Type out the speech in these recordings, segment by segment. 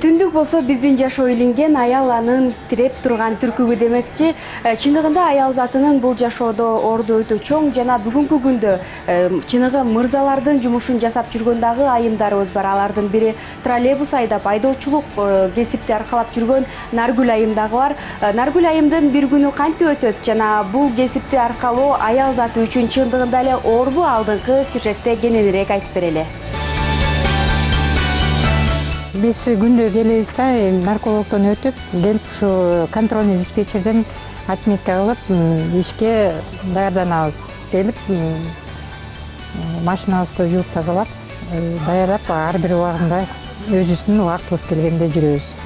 Түндүк болсо биздин жашоо илинген аял анын тиреп турган түркүгү демекчи. Чындыгында аял затынын бул жашоодо орду өтө чоң жана бүгүнкү күндө чыныгы мырзалардын жумушун жасап жүргөн дагы айымдарыбыз бар. Алардын бири троллейбус айдап, айдоочулук кесипти аркалап жүргөн Наргүл айым дагы бар. Наргүл айымдын бир күнү кантип өтөт жана бул кесипти аркалоо аял заты үчүн чындыгында эле оорбу? Алдыңкы сюжетте кененирээк айтып берели. Биз күндө келебиз да, наркологдон өтүп, келип ушу контрольный диспетчерден отметка кылып, ишке даярданабыз. Келип, машинабызды жууп тазалап, даярдап, ар бир убагында өзүбүздүн убактыбыз келгенде жүрөбүз.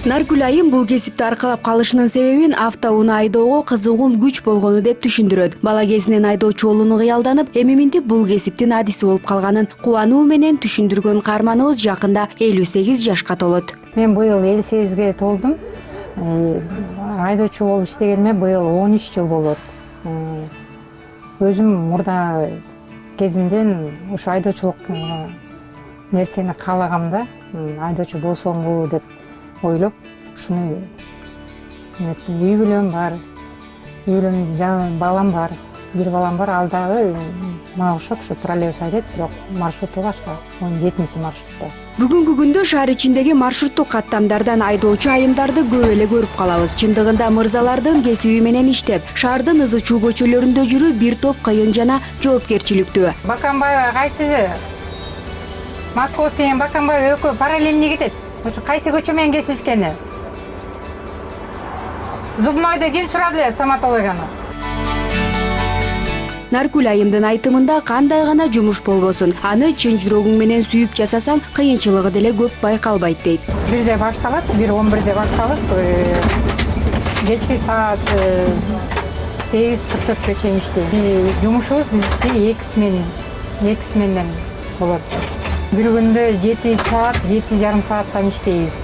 Наргүл айым бул кесипти аркалап калышынын себебин автоунаа айдоого кызыгуум күч болгону деп түшүндүрөт. Бала кезинен айдоочу болууну кыялданып, эми минтип бул кесиптин адиси болуп калганын кубануу менен түшүндүргөн каарманыбыз жакында 58 жашка толот. Мен быйыл 58ге толдум. Айдоочу болуп иштегениме быйыл 13 жыл болот. Өзүм мурда кезимден ушу айдоочулук нерсени каалагам да, айдоочу болсомбу деп ойлоп, ушуну үй бүлөм бар, балам бар, бир балам бар, ал дагы мага окшоп ушу троллейбус айдайт, бирок маршруту башка, 17-чи маршрутта. Бүгүнкү күндө шаар ичиндеги маршруттук каттамдардан айдоочу айымдарды көп эле көрүп калабыз. Чындыгында мырзалардын кесиби менен иштеп, шаардын ызы чуу көчөлөрүндө жүрүү бир топ кыйын жана жоопкерчиликтүү. Баканбаева кайсы? Московский менен Баканбаева экөө параллельный кетет. Кайсы көчө менен кесишкени? Зубнойдо ким сурады эле стоматологияны? Наргүл айымдын айтымында кандай гана жумуш болбосун, аны чын жүрөгүң менен сүйүп жасасаң, кыйынчылыгы деле көп байкалбайт дейт. Бирде башталат, 1:11 башталып, кечки саат 8:44 чейин иштейм. Жумушубуз биздики 2 сменден болот. Bir günde 7 saat, 7,5 saatten işteyiz.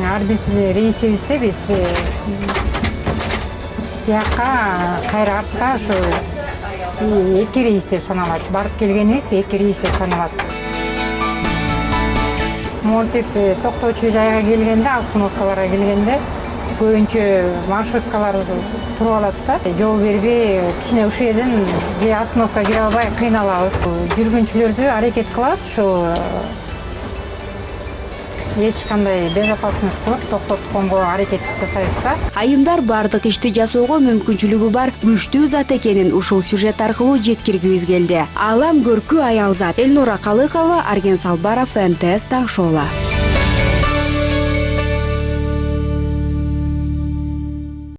Yani biz reisibizde biz yakka hayratta şu 2 reis dep sanalat. Barıp kelgenimiz 2 reis dep sanalat. Montip toktоочу жайга келгенде, остановкаларга келгенде көбүнчө маршруткалар туруп алат да. Жол бербей, кичине ушул жерден же остановкага кире албай кыйналабыз. Жүргүнчүлөрдү аракет кылабыз, ушу эч кандай безопасность болуп токтотконго аракет жасайбыз да. Айымдар бардык ишти жасоого мүмкүнчүлүгү бар күчтүү зат экенин ушул сюжет аркылуу жеткиргибиз келди. Алам көркү аял зат. Элнура Калыкова, Арген Салбаров, НТС Так шоу.